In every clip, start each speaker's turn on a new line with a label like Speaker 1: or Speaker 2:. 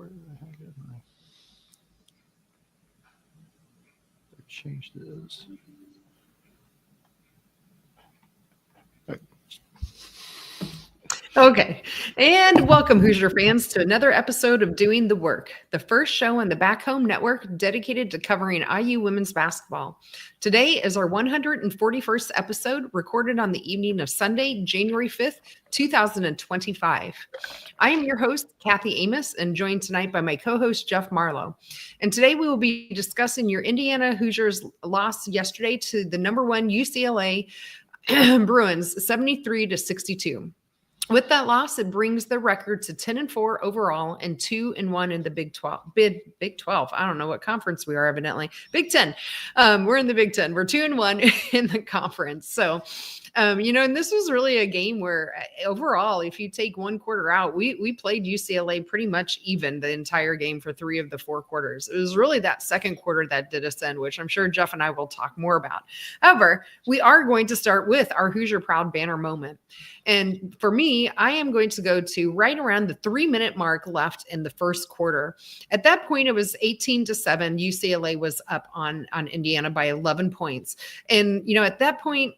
Speaker 1: Where the heck am I? I changed this.
Speaker 2: Okay, and welcome, Hoosier fans, to another episode of Doing the Work, the first show on the Back Home Network dedicated to covering IU women's basketball. Today is our 141st episode, recorded on the evening of Sunday, January 5th, 2025. I am your host, Kathy Amos, and joined tonight by my co-host, Jeff Marlow. And today we will be discussing your Indiana Hoosiers loss yesterday to the number one UCLA Bruins, 73-62. With that loss, it brings the record to 10-4 overall and 2-1 in the Big 12. Big 12. I don't know what conference we are, evidently. Big 10. We're in the Big 10. We're 2-1 in the conference. So, and this was really a game where overall, if you take one quarter out, we played UCLA pretty much even the entire game for 3 of the 4 quarters. It was really that second quarter that did us in, which I'm sure Jeff and I will talk more about. However, we are going to start with our Hoosier Proud banner moment. And for me, I am going to go to right around the 3-minute mark left in the first quarter. At that point, it was 18-7. UCLA was up on Indiana by 11 points. And, at that point,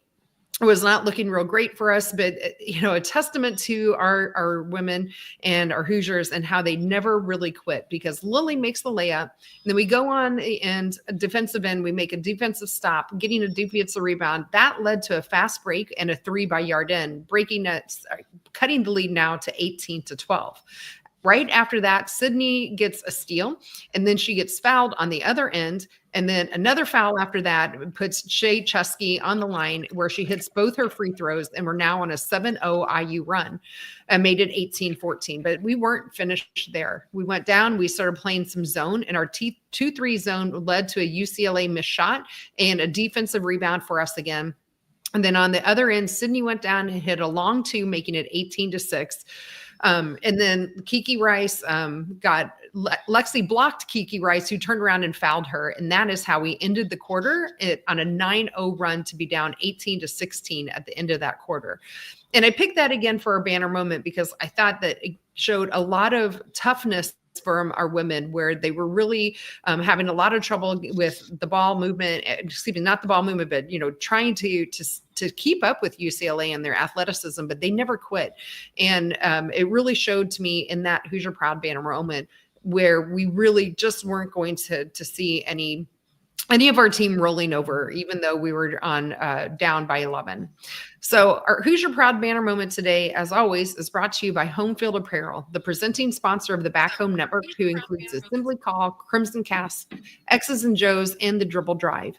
Speaker 2: it was not looking real great for us, but, a testament to our women and our Hoosiers and how they never really quit, because Lily makes the layup. And then we go on and defensive end, we make a defensive stop, getting a defensive rebound. That led to a fast break and a 3 by Yarden, cutting the lead now to 18-12. Right after that, Sydney gets a steal, and then she gets fouled on the other end. And then another foul after that puts Shea Chusky on the line, where she hits both her free throws, and we're now on a 7-0 IU run and made it 18-14. But we weren't finished there. We went down, we started playing some zone, and our 2-3 zone led to a UCLA missed shot and a defensive rebound for us again. And then on the other end, Sydney went down and hit a long 2, making it 18-6. And then Kiki Rice Lexi blocked Kiki Rice, who turned around and fouled her. And that is how we ended the quarter on a 9-0 run to be down 18-16 at the end of that quarter. And I picked that again for our banner moment because I thought that it showed a lot of toughness from our women, where they were really having a lot of trouble with the ball movement, not the ball movement, but, trying to keep up with UCLA and their athleticism, but they never quit. And it really showed to me in that Hoosier Proud banner moment, where we really just weren't going to see any of our team rolling over, even though we were on down by 11. So our Hoosier Proud banner moment today, as always, is brought to you by Home Field Apparel, the presenting sponsor of the Back Home Network, who includes Assembly Call, Crimson Cast, X's and Joe's, and the Dribble Drive.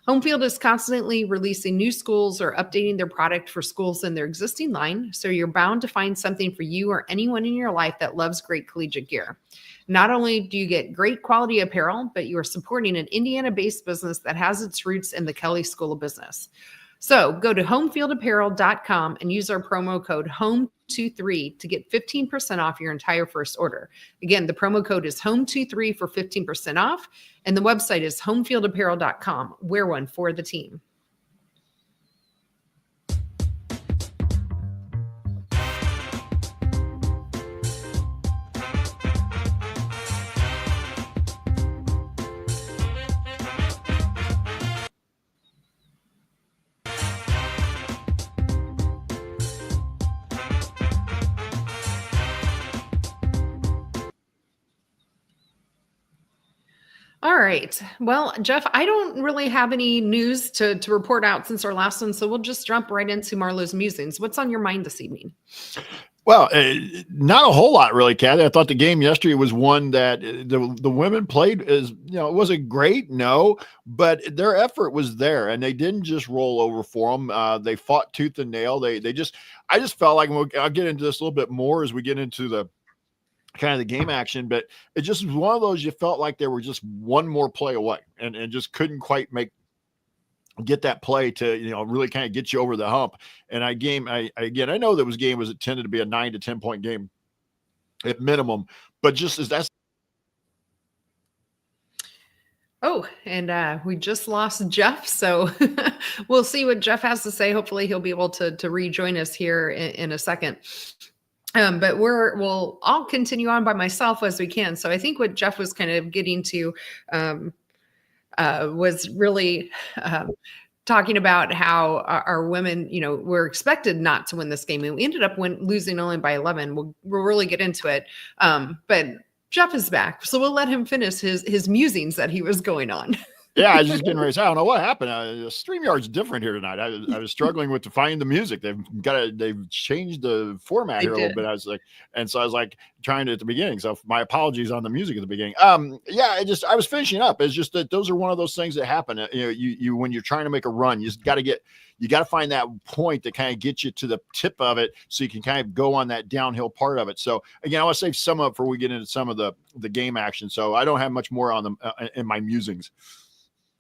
Speaker 2: Home Field is constantly releasing new schools or updating their product for schools in their existing line, so you're bound to find something for you or anyone in your life that loves great collegiate gear. Not only do you get great quality apparel, but you are supporting an Indiana-based business that has its roots in the Kelley School of Business. So go to homefieldapparel.com and use our promo code HOME23 to get 15% off your entire first order. Again, the promo code is HOME23 for 15% off, and the website is homefieldapparel.com. Wear one for the team. All right. Well, Jeff, I don't really have any news to report out since our last one, so we'll just jump right into Marlow's musings. What's on your mind this evening?
Speaker 1: Well, not a whole lot, really, Kathy. I thought the game yesterday was one that the women played it wasn't great, no, but their effort was there, and they didn't just roll over for them. They fought tooth and nail. I just felt like, I'll get into this a little bit more as we get into the kind of the game action, but it just was one of those, you felt like they were just one more play away and just couldn't quite get that play to, really kind of get you over the hump. And I know that game was intended to be a 9 to 10 point game at minimum, but just as that's.
Speaker 2: Oh, and we just lost Jeff. So we'll see what Jeff has to say. Hopefully he'll be able to rejoin us here in a second. But I'll continue on by myself as we can. So I think what Jeff was kind of getting to was really talking about how our women, were expected not to win this game. And we ended up losing only by 11. We'll really get into it. But Jeff is back. So we'll let him finish his musings that he was going on.
Speaker 1: Yeah, I was just getting ready to say, I don't know what happened. StreamYard's different here tonight. I was struggling with to find the music. They've changed the format here a little bit. I was like trying to at the beginning. So my apologies on the music at the beginning. Yeah, I was finishing up. It's just that those are one of those things that happen. You when you're trying to make a run, you got to find that point that kind of gets you to the tip of it, so you can kind of go on that downhill part of it. So again, I want to save some up before we get into some of the game action. So I don't have much more on them in my musings.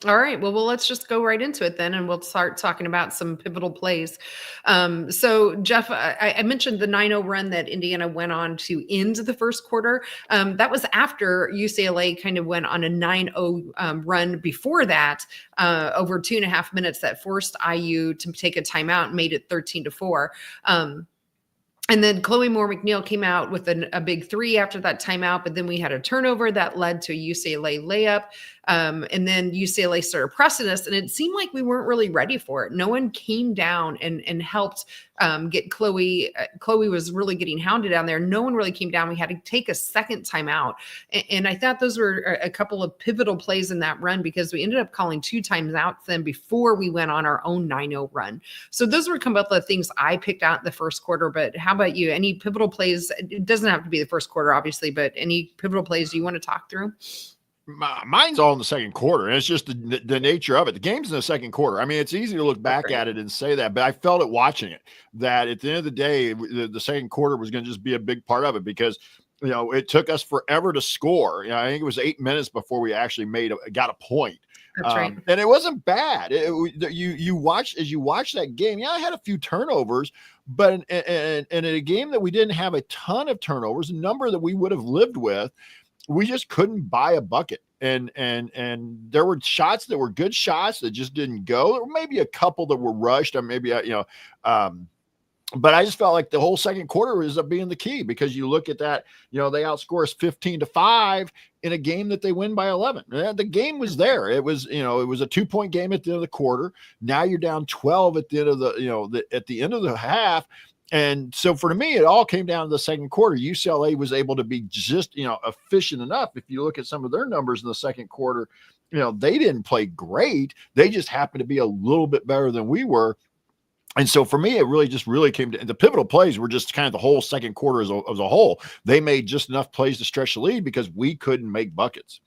Speaker 2: All right. Well, let's just go right into it then, and we'll start talking about some pivotal plays. So, Jeff, I mentioned the 9-0 run that Indiana went on to end the first quarter. That was after UCLA kind of went on a 9-0 run before that, over 2.5 minutes, that forced IU to take a timeout and made it 13-4. And then Chloe Moore McNeil came out with a big three after that timeout, but then we had a turnover that led to a UCLA layup. And then UCLA started pressing us, and it seemed like we weren't really ready for it. No one came down and helped get Chloe. Chloe was really getting hounded down there. No one really came down. We had to take a second timeout. And I thought those were a couple of pivotal plays in that run, because we ended up calling 2 timeouts then before we went on our own 9-0 run. So those were a couple of things I picked out in the first quarter. But how about you? Any pivotal plays? It doesn't have to be the first quarter, obviously, but any pivotal plays you want to talk through?
Speaker 1: Mine's all in the second quarter, and it's just the nature of it. The game's in the second quarter. I mean, it's easy to look back at it and say that, but I felt it watching it, that at the end of the day, the second quarter was going to just be a big part of it, because it took us forever to score. I think it was 8 minutes before we actually got a point.
Speaker 2: That's right.
Speaker 1: And it wasn't bad. You watch that game. Yeah, I had a few turnovers, but in a game that we didn't have a ton of turnovers, a number that we would have lived with, we just couldn't buy a bucket. And there were shots that were good shots that just didn't go. There were maybe a couple that were rushed, or maybe, but I just felt like the whole second quarter was up being the key, because you look at that, they outscore us 15-5 in a game that they win by 11. The game was there. It was, it was a 2-point game at the end of the quarter. Now you're down 12 at the end of at the end of the half. And so for me, it all came down to the second quarter. UCLA was able to be just, efficient enough. If you look at some of their numbers in the second quarter, they didn't play great. They just happened to be a little bit better than we were. And so for me, it really came to the pivotal plays were just kind of the whole second quarter as a whole. They made just enough plays to stretch the lead because we couldn't make buckets.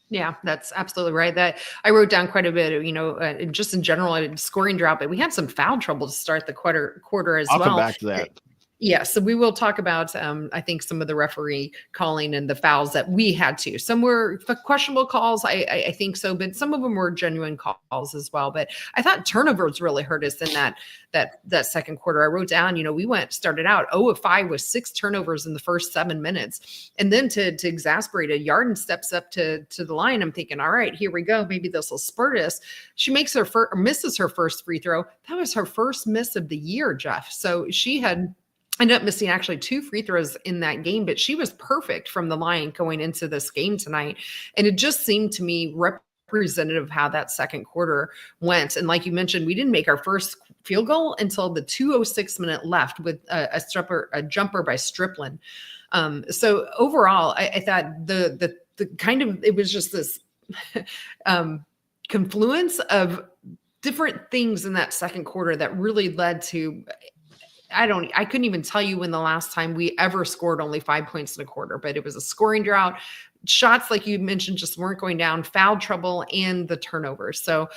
Speaker 2: Yeah, that's absolutely right. That I wrote down quite a bit, just in general, a scoring drought, but we had some foul trouble to start the quarter as well.
Speaker 1: I'll come back to that.
Speaker 2: Yeah, so we will talk about, I think, some of the referee calling and the fouls that we had to. Some were questionable calls, I think so, but some of them were genuine calls as well. But I thought turnovers really hurt us in that second quarter. I wrote down, we started out 0-5 with 6 turnovers in the first 7 minutes. And then to exasperate it, Yarden steps up to the line. I'm thinking, all right, here we go. Maybe this will spurt us. She misses her first free throw. That was her first miss of the year, Jeff. So she ended up missing actually 2 free throws in that game, but she was perfect from the line going into this game tonight. And it just seemed to me representative of how that second quarter went. And like you mentioned, we didn't make our first field goal until the 2:06 minute left with a jumper by Striplin. So overall, I thought the kind of, it was just this confluence of different things in that second quarter that really led to, I couldn't even tell you when the last time we ever scored only 5 points in a quarter, but it was a scoring drought. Shots, like you mentioned, just weren't going down, foul trouble, and the turnovers. So,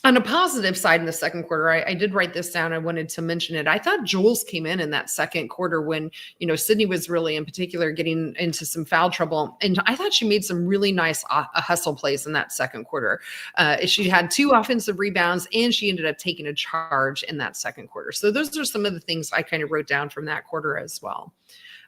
Speaker 2: on a positive side in the second quarter, I did write this down. I wanted to mention it. I thought Jules came in that second quarter when, Sydney was really in particular getting into some foul trouble. And I thought she made some really nice hustle plays in that second quarter. She had 2 offensive rebounds, and she ended up taking a charge in that second quarter. So those are some of the things I kind of wrote down from that quarter as well.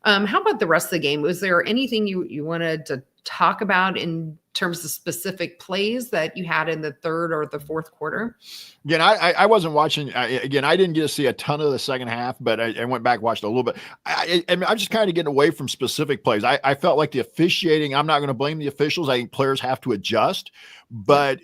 Speaker 2: How about the rest of the game? Was there anything you wanted to talk about in terms of specific plays that you had in the third or the fourth quarter?
Speaker 1: Again, I wasn't watching. Again, I didn't get to see a ton of the second half, but I went back and watched a little bit. I'm just kind of getting away from specific plays. I felt like the officiating, I'm not going to blame the officials. I think players have to adjust, but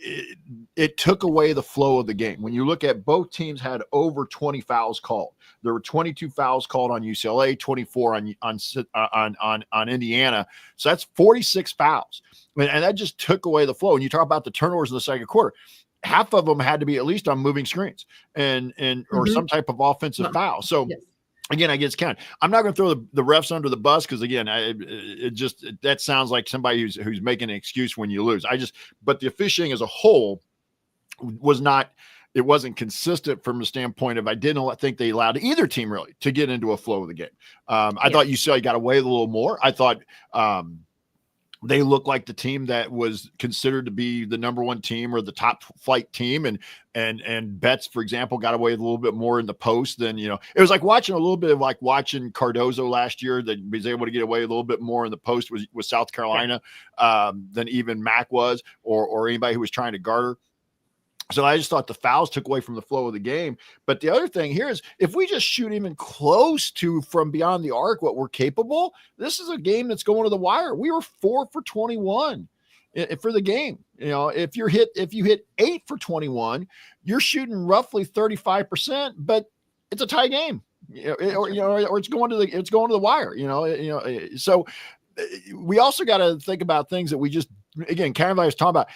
Speaker 1: it took away the flow of the game. When you look at both teams had over 20 fouls called. There were 22 fouls called on UCLA, 24 on Indiana. So that's 46 fouls. And that just took away the flow. And you talk about the turnovers in the second quarter. Half of them had to be at least on moving screens and or some type of offensive foul. So again, I guess I'm not going to throw the refs under the bus because again, that sounds like somebody who's making an excuse when you lose. But the officiating as a whole wasn't consistent from the standpoint of I didn't think they allowed either team really to get into a flow of the game. I thought UCLA got away a little more. I thought they looked like the team that was considered to be the number one team or the top flight team. And Betts, for example, got away a little bit more in the post than, it was like watching a little bit of like watching Cardozo last year that was able to get away a little bit more in the post with South Carolina than even Mac was or anybody who was trying to guard her. So I just thought the fouls took away from the flow of the game. But the other thing here is if we just shoot even close to from beyond the arc what we're capable, this is a game that's going to the wire. We were 4 for 21 for the game. If you hit 8 for 21, you're shooting roughly 35%, but it's a tie game. Or it's going to the wire. So we also got to think about things that we just, again, kind of like I was talking about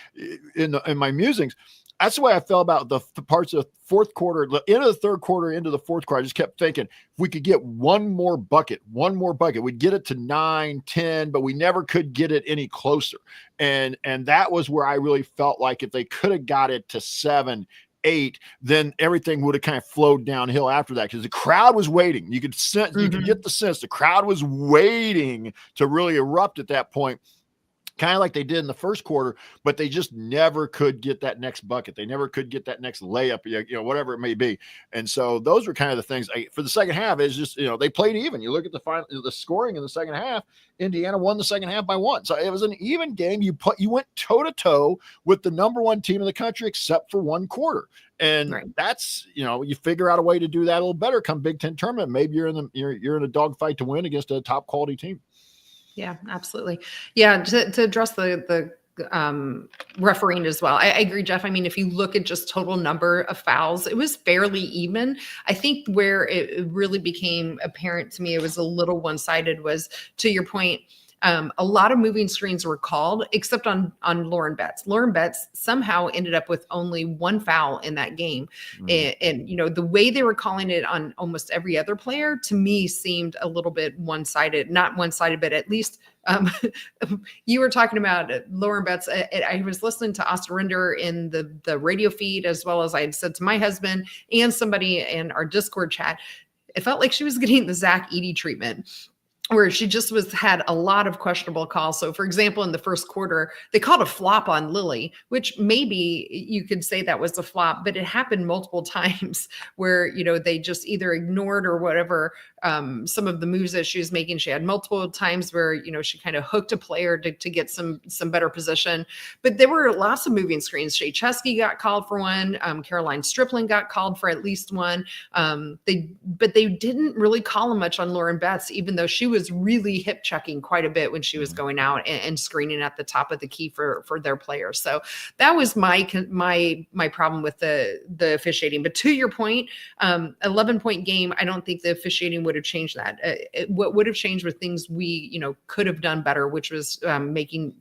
Speaker 1: in my musings. That's the way I felt about the parts of the fourth quarter, the end of the third quarter, into the fourth quarter. I just kept thinking if we could get one more bucket, we'd get it to 9, 10, but we never could get it any closer. And that was where I really felt like if they could have got it to 7, 8, then everything would have kind of flowed downhill after that because the crowd was waiting. You could sense, you could get the sense the crowd was waiting to really erupt at that point. Kind of like they did in the first quarter, but they just never could get that next bucket. They never could get that next layup, whatever it may be. And so those were kind of the things for the second half is just, they played even. You look at the scoring in the second half, Indiana won the second half by 1. So it was an even game. You went toe to toe with the number one team in the country, except for one quarter. And that's, you figure out a way to do that a little better come Big Ten tournament. Maybe you're in a dogfight to win against a top quality team.
Speaker 2: Yeah, absolutely. Yeah. To address the refereeing as well. I agree, Jeff. I mean, if you look at just total number of fouls, it was fairly even. I think where it really became apparent to me, it was a little one-sided was to your point. A lot of moving screens were called, except on Lauren Betts. Lauren Betts somehow ended up with only 1 foul in that game. And the way they were calling it on almost every other player, to me, seemed a little bit one-sided. Not one-sided, but at least you were talking about Lauren Betts. I was listening to Austin Rinder in the radio feed, as well as I had said to my husband and somebody in our Discord chat. It felt like she was getting the Zach Edey treatment, where she just had a lot of questionable calls. So for example, in the first quarter, they called a flop on Lily, which maybe you could say that was a flop, but it happened multiple times where, they just either ignored or whatever, some of the moves that she was making. She had multiple times where, she kind of hooked a player to get some better position, but there were lots of moving screens. Shea Chesky got called for one. Caroline Stripling got called for at least one. But they didn't really call him much on Lauren Betts, even though she was really hip checking quite a bit when she was going out and screening at the top of the key for their players. So that was my problem with the officiating. But to your point, 11-point game, I don't think the officiating would have changed that. What would have changed were things we, could have done better, which was making,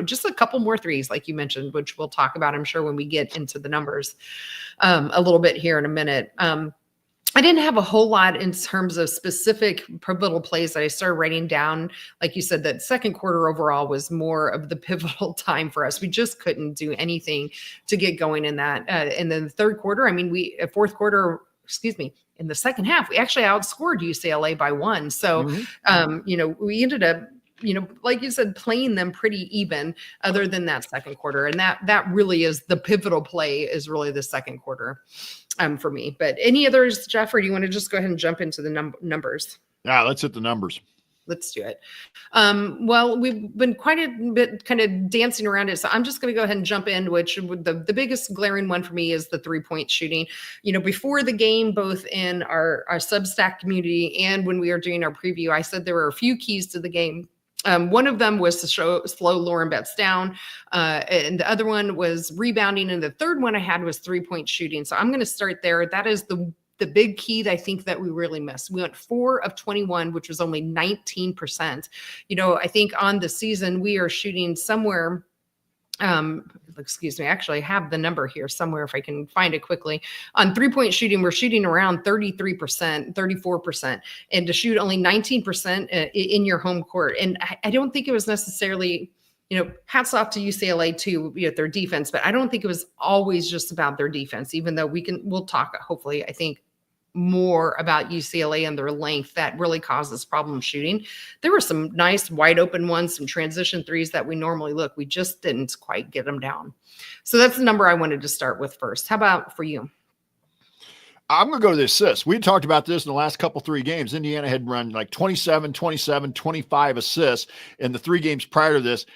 Speaker 2: just a couple more threes, like you mentioned, which we'll talk about, I'm sure, when we get into the numbers a little bit here in a minute. I didn't have a whole lot in terms of specific pivotal plays that I started writing down. Like you said, that second quarter overall was more of the pivotal time for us. We just couldn't do anything to get going in that. And then the third quarter, in the second half, we actually outscored UCLA by 1. So, we ended up, like you said, playing them pretty even other than that second quarter. And that really is the pivotal play, is really the second quarter for me. But any others, Jeff, or do you want to just go ahead and jump into the numbers?
Speaker 1: Yeah, let's hit the numbers.
Speaker 2: Let's do it. Well, we've been quite a bit kind of dancing around it. So I'm just going to go ahead and jump in, which the biggest glaring one for me is the 3-point shooting. Before the game, both in our Substack community and when we were doing our preview, I said there were a few keys to the game. One of them was to slow Lauren Betts down. And the other one was rebounding. And the third one I had was 3-point shooting. So I'm going to start there. That is the big key that I think that we really missed. We went 4 of 21, which was only 19%. I think on the season, we are shooting somewhere, excuse me, actually I have the number here somewhere if I can find it quickly. On 3-point shooting, we're shooting around 33%, 34%, and to shoot only 19% in your home court. And I don't think it was necessarily, hats off to UCLA too, their defense, but I don't think it was always just about their defense, even though we'll talk, hopefully, I think, more about UCLA and their length that really causes problem shooting. There were some nice wide open ones, some transition threes that we normally look. We just didn't quite get them down. So that's the number I wanted to start with first. How about for you?
Speaker 1: I'm going to go to the assists. We talked about this in the last couple 3 games. Indiana had run like 27, 27, 25 assists in the 3 games prior to this.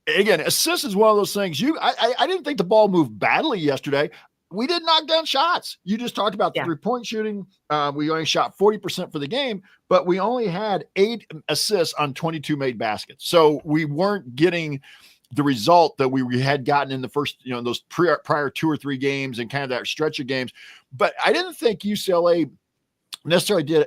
Speaker 1: Again, assists is one of those things. I didn't think the ball moved badly yesterday. We did knock down shots. You just talked about the 3-point shooting. We only shot 40% for the game, but we only had 8 assists on 22 made baskets. So we weren't getting the result that we had gotten in the first, those prior 2 or 3 games and kind of that stretch of games. But I didn't think UCLA necessarily did.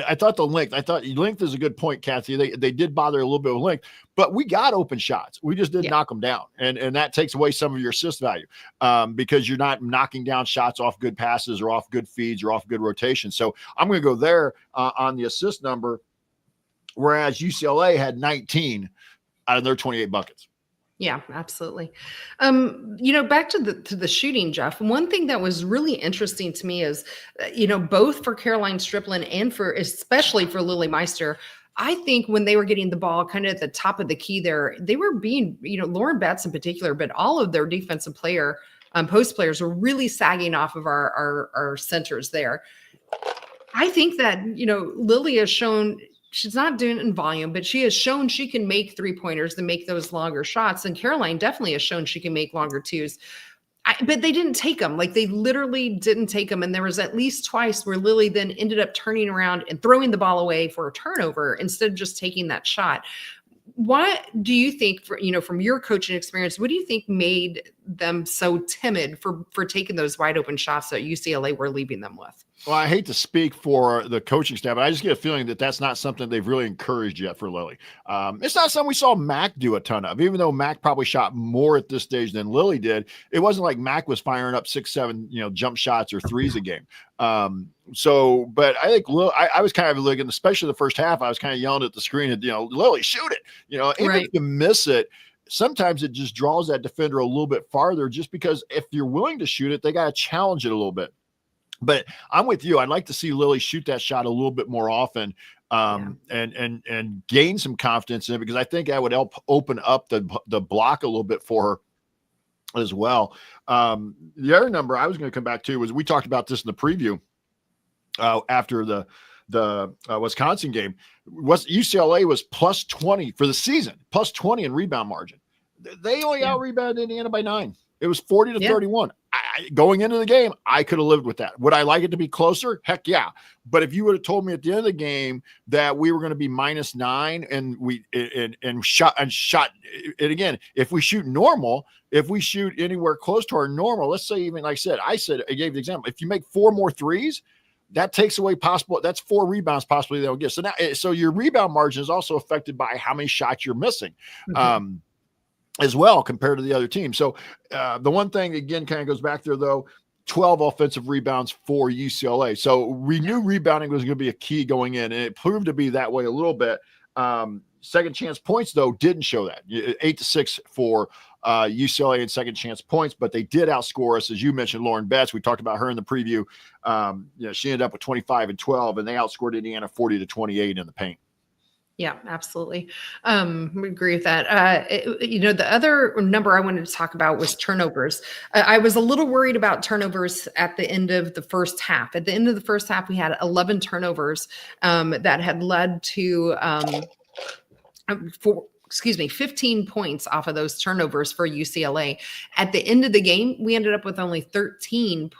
Speaker 1: I thought length is a good point, Kathy. They did bother a little bit with length, but we got open shots. We just didn't knock them down, and that takes away some of your assist value because you're not knocking down shots off good passes or off good feeds or off good rotation. So I'm going to go there on the assist number, whereas UCLA had 19 out of their 28 buckets.
Speaker 2: Yeah, absolutely. Back to the shooting, Jeff, one thing that was really interesting to me is, both for Caroline Strickland and especially for Lily Meister, I think when they were getting the ball kind of at the top of the key there, they were being, Lauren Betts in particular, but all of their defensive post players were really sagging off of our centers there. I think that, Lily has shown she's not doing it in volume, but she has shown she can make 3-pointers and make those longer shots. And Caroline definitely has shown she can make longer 2s. But they didn't take them. Like, they literally didn't take them. And there was at least twice where Lily then ended up turning around and throwing the ball away for a turnover instead of just taking that shot. What do you think, from your coaching experience, what do you think made them so timid for taking those wide open shots that UCLA were leaving them with?
Speaker 1: Well, I hate to speak for the coaching staff, but I just get a feeling that that's not something they've really encouraged yet for Lily. It's not something we saw Mac do a ton of, even though Mac probably shot more at this stage than Lily did. It wasn't like Mac was firing up 6, 7, jump shots or threes a game. But I think I was kind of looking, especially the first half, I was kind of yelling at the screen at, Lily, shoot it, even if you miss it. Sometimes it just draws that defender a little bit farther, just because if you're willing to shoot it, they got to challenge it a little bit. But I'm with you. I'd like to see Lily shoot that shot a little bit more often and gain some confidence in it, because I think that would help open up the block a little bit for her as well. The other number I was going to come back to was, we talked about this in the preview after the Wisconsin game. UCLA was plus 20 for the season, plus 20 in rebound margin. They only out-rebounded Indiana by 9. It was 40 to 31. Going into the game, I could have lived with that. Would I like it to be closer? Heck yeah. But if you would have told me at the end of the game that we were going to be minus 9 and shot, and again, if we shoot normal, if we shoot anywhere close to our normal, let's say, even like I gave the example, if you make 4 more threes, that takes away that's 4 rebounds possibly they'll get. So your rebound margin is also affected by how many shots you're missing. Mm-hmm. As well, compared to the other team. So the one thing, again, kind of goes back there, though, 12 offensive rebounds for UCLA. So we knew rebounding was going to be a key going in, and it proved to be that way a little bit. Second chance points, though, didn't show that. 8-6 for UCLA in second chance points, but they did outscore us. As you mentioned, Lauren Betts, we talked about her in the preview. She ended up with 25 and 12, and they outscored Indiana 40 to 28 in the paint.
Speaker 2: Yeah, absolutely. We agree with that. The other number I wanted to talk about was turnovers. I was a little worried about turnovers at the end of the first half. At the end of the first half, we had 11 turnovers that had led to 15 points off of those turnovers for UCLA. At the end of the game, we ended up with only 13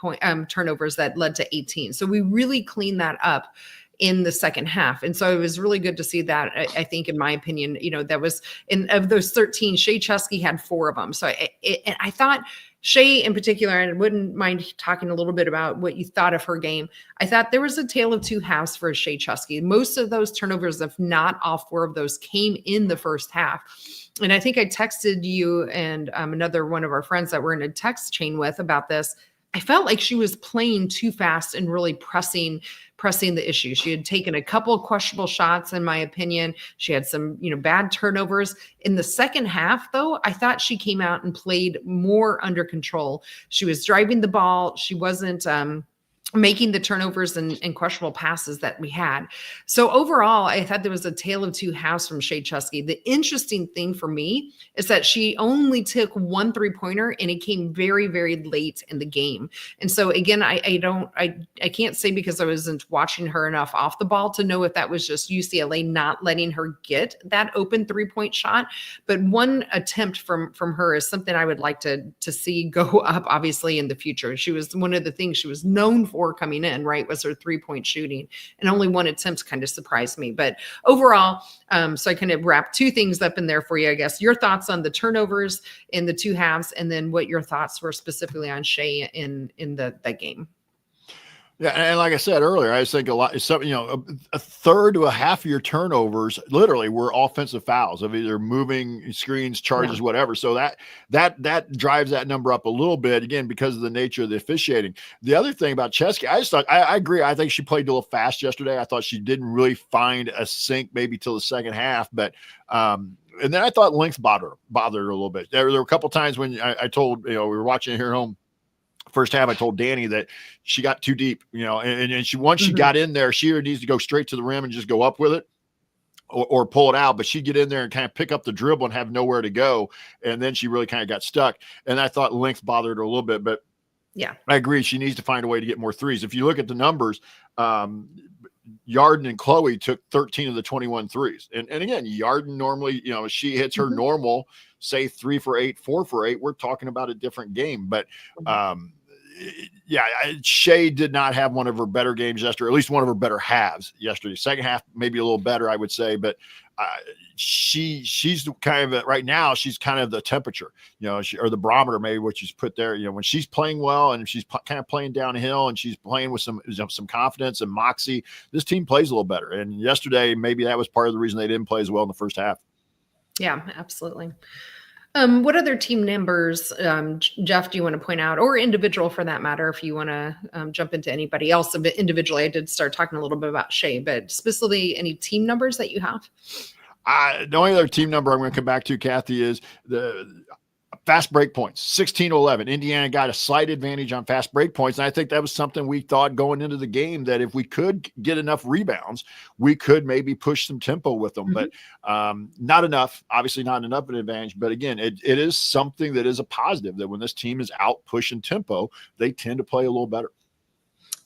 Speaker 2: turnovers that led to 18. So we really cleaned that up in the second half. And so it was really good to see that. I think, in my opinion, that was of those 13, Shea Chesky had 4 of them. So I thought Shea in particular, and I wouldn't mind talking a little bit about what you thought of her game. I thought there was a tale of two halves for Shea Chesky. Most of those turnovers, if not all 4 of those, came in the first half. And I think I texted you and another one of our friends that we're in a text chain with about this. I felt like she was playing too fast and really pressing the issue. She had taken a couple of questionable shots, in my opinion. She had some, bad turnovers. In the second half, though, I thought she came out and played more under control. She was driving the ball. She wasn't making the turnovers and questionable passes that we had. So overall, I thought there was a tale of two halves from Shea Chesky. The interesting thing for me is that she only took 1 3-pointer, and it came very, very late in the game. And so again, I can't say, because I wasn't watching her enough off the ball to know if that was just UCLA not letting her get that open 3-point shot. But one attempt from her is something I would like to see go up, obviously, in the future. She was one of the things she was known for coming in, right, was her 3-point shooting, and only 1 attempt kind of surprised me. But overall, so I kind of wrapped 2 things up in there for you, I guess. Your thoughts on the turnovers in the 2 halves, and then what your thoughts were specifically on Shea in that game.
Speaker 1: Yeah, and like I said earlier, I just think a third to a half of your turnovers literally were offensive fouls of either moving, screens, charges, whatever. So that drives that number up a little bit, again, because of the nature of the officiating. The other thing about Chesky, I just thought, I agree. I think she played a little fast yesterday. I thought she didn't really find a sink maybe till the second half, but and then I thought length bothered her a little bit. There were a couple times when I told, we were watching it here at home. First half, I told Danny that she got too deep, and once she got in there, she either needs to go straight to the rim and just go up with it or pull it out, but she'd get in there and kind of pick up the dribble and have nowhere to go. And then she really kind of got stuck. And I thought length bothered her a little bit, but yeah, I agree. She needs to find a way to get more threes. If you look at the numbers, Yarden and Chloe took 13 of the 21 threes. And again, Yarden normally, she hits her normal, say 3 for 8, 4 for 8. We're talking about a different game, but Shea did not have one of her better games yesterday, or at least one of her better halves yesterday. Second half, maybe a little better, I would say, but she's kind of right now, she's kind of the temperature, or the barometer, maybe what she's put there, when she's playing well and she's kind of playing downhill and she's playing with some confidence and moxie, this team plays a little better. And yesterday, maybe that was part of the reason they didn't play as well in the first half. Yeah,
Speaker 2: absolutely. What other team members, Jeff, do you want to point out, or individual for that matter, if you want to jump into anybody else? Individually, I did start talking a little bit about Shea, but specifically any team numbers that you have?
Speaker 1: The only other team number I'm going to come back to, Kathy, is the fast break points, 16-11. Indiana got a slight advantage on fast break points. And I think that was something we thought going into the game, that if we could get enough rebounds, we could maybe push some tempo with them, but not enough, obviously not enough of an advantage. But again, it is something that is a positive, that when this team is out pushing tempo, they tend to play a little better.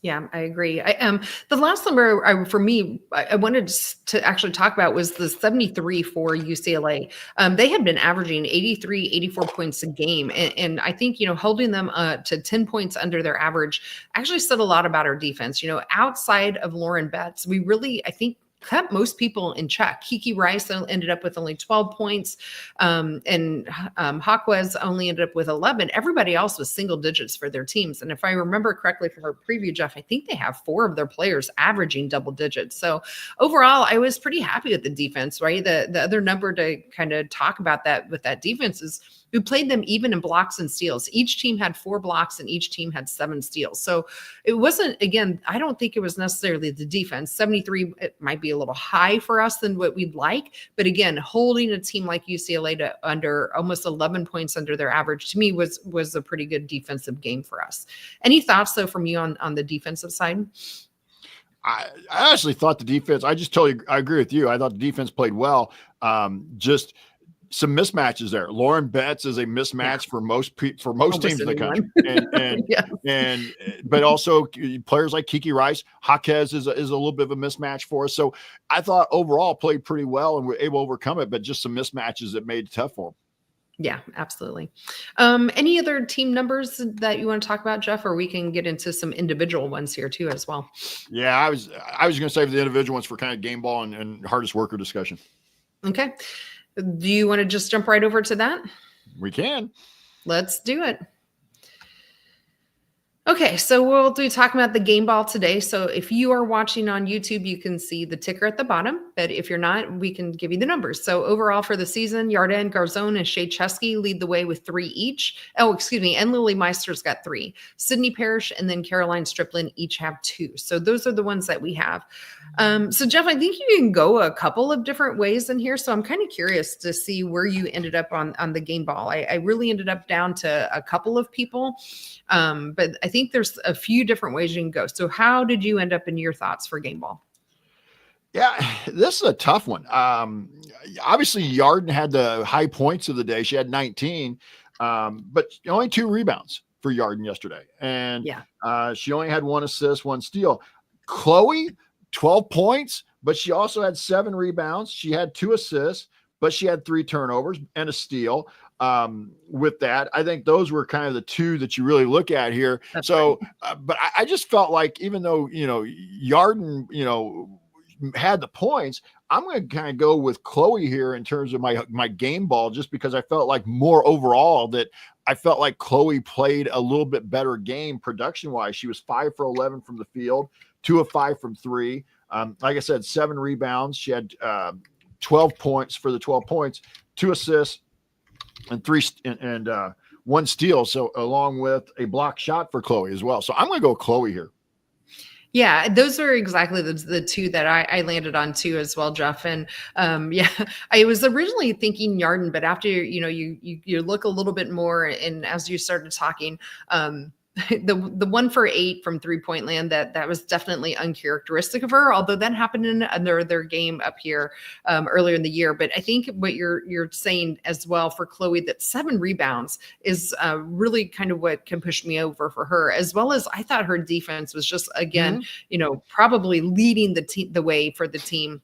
Speaker 2: Yeah, I agree. The last number for me, I wanted to actually talk about was the 73 for UCLA. They had been averaging 83, 84 points a game. And I think, holding them to 10 points under their average actually said a lot about our defense. Outside of Lauren Betts, we really, I think, kept most people in check. Kiki Rice ended up with only 12 points, and Hawkwez only ended up with 11. Everybody else was single digits for their teams. And if I remember correctly from our preview, Jeff, I think they have 4 of their players averaging double digits. So overall, I was pretty happy with the defense, right? The other number to kind of talk about that with that defense is we played them even in blocks and steals. Each team had 4 blocks and each team had 7 steals. So it wasn't, again, I don't think it was necessarily the defense. 73, it might be a little high for us than what we'd like. But again, holding a team like UCLA to under almost 11 points under their average, to me was a pretty good defensive game for us. Any thoughts though from you on the defensive side?
Speaker 1: I actually thought the defense, I agree with you. I thought the defense played well. Just some mismatches there. Lauren Betts is a mismatch for most teams in the country, and
Speaker 2: Yeah.
Speaker 1: but also players like Kiki Rice, Jaquez is a little bit of a mismatch for us. So I thought overall played pretty well and were able to overcome it, but just some mismatches that made it tough for them.
Speaker 2: Yeah, absolutely. Any other team numbers that you want to talk about, Jeff, or we can get into some individual ones here too as well?
Speaker 1: Yeah, I was going to save the individual ones for kind of game ball and hardest worker discussion.
Speaker 2: Okay. Do you want to just jump right over to that?
Speaker 1: We can.
Speaker 2: Let's do it. Okay, so we'll be talking about the game ball today. So if you are watching on YouTube, you can see the ticker at the bottom. But if you're not, we can give you the numbers. So overall for the season, Yarden Garzone and Shay Chesky lead the way with 3 each. Oh, excuse me. And Lily Meister's got 3. Sydney Parrish and then Caroline Striplin each have 2. So those are the ones that we have. So Jeff, I think you can go a couple of different ways in here. So I'm kind of curious to see where you ended up on the game ball. I really ended up down to a couple of people. But I think there's a few different ways you can go. So how did you end up in your thoughts for game ball?
Speaker 1: Yeah, this is a tough one. Obviously Yarden had the high points of the day. She had 19, but only 2 rebounds for Yarden yesterday. And she only had 1 assist, 1 steal. Chloe, 12 points, but she also had 7 rebounds. She had 2 assists, but she had 3 turnovers and a steal. With that, I think those were kind of the 2 that you really look at here. That's so, right. But I just felt like even though, Yarden, had the points, I'm going to kind of go with Chloe here in terms of my game ball, just because I felt like more overall that I felt like Chloe played a little bit better game production wise. She was 5 for 11 from the field, 2 of 5 from 3. Like I said, 7 rebounds. She had 12 points for the 12 points, 2 assists, and 1 steal. So along with a block shot for Chloe as well. So I'm going to go Chloe here.
Speaker 2: Yeah, those are exactly the 2 that I landed on too as well, Jeff. And I was originally thinking Yarden, but after you look a little bit more, and as you started talking, the 1 for 8 from 3-point land, that was definitely uncharacteristic of her, although that happened in another game up here earlier in the year. But I think what you're saying as well for Chloe, that 7 rebounds is really kind of what can push me over for her, as well as I thought her defense was just, again, probably leading the way for the team.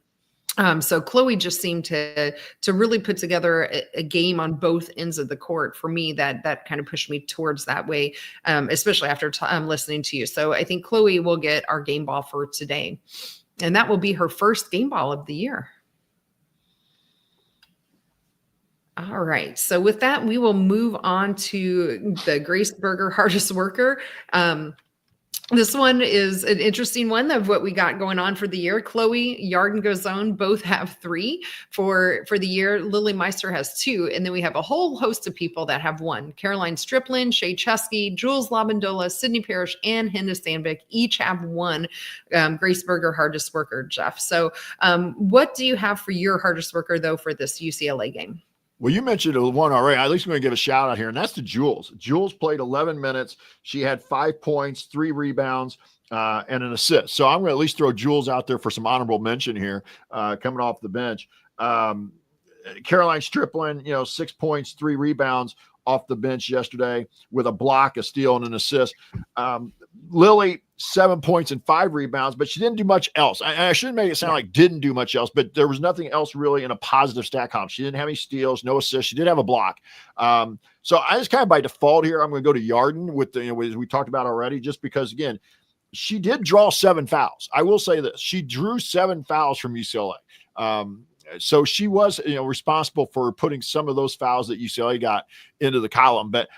Speaker 2: So Chloe just seemed to really put together a game on both ends of the court for me that kind of pushed me towards that way, especially after listening to you. So I think Chloe will get our game ball for today, and that will be her first game ball of the year. All right. So with that, we will move on to the Grace Berger hardest worker. This one is an interesting one of what we got going on for the year. Chloe, Yarden Garzone both have 3 for the year. Lily Meister has 2. And then we have a whole host of people that have 1. Caroline Striplin, Shay Chesky, Jules Labandola, Sydney Parrish, and Hinda Sandvik each have 1 Grace Berger hardest worker, Jeff. So what do you have for your hardest worker, though, for this UCLA game?
Speaker 1: Well, you mentioned one already. At least I'm going to give a shout out here, and that's to Jules. Jules played 11 minutes. She had 5 points, 3 rebounds, and an assist. So I'm going to at least throw Jules out there for some honorable mention here, coming off the bench. Caroline Striplin, 6 points, 3 rebounds off the bench yesterday with a block, a steal, and an assist. Lily, 7 points and 5 rebounds, but she didn't do much else. I shouldn't make it sound like didn't do much else, but there was nothing else really in a positive stat column. She didn't have any steals, no assists. She did have a block. So I just kind of by default here, I'm going to go to Yarden with as we talked about already, just because, again, she did draw 7 fouls. I will say this. She drew 7 fouls from UCLA. So she was, responsible for putting some of those fouls that UCLA got into the column. But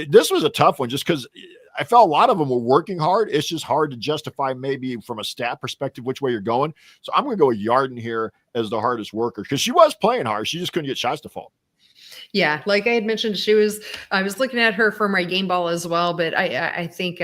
Speaker 1: this was a tough one just because I felt a lot of them were working hard. It's just hard to justify maybe from a stat perspective which way you're going. So I'm going to go with Yarden here as the hardest worker because she was playing hard. She just couldn't get shots to fall.
Speaker 2: Yeah, like I had mentioned, I was looking at her for my game ball as well, but I think,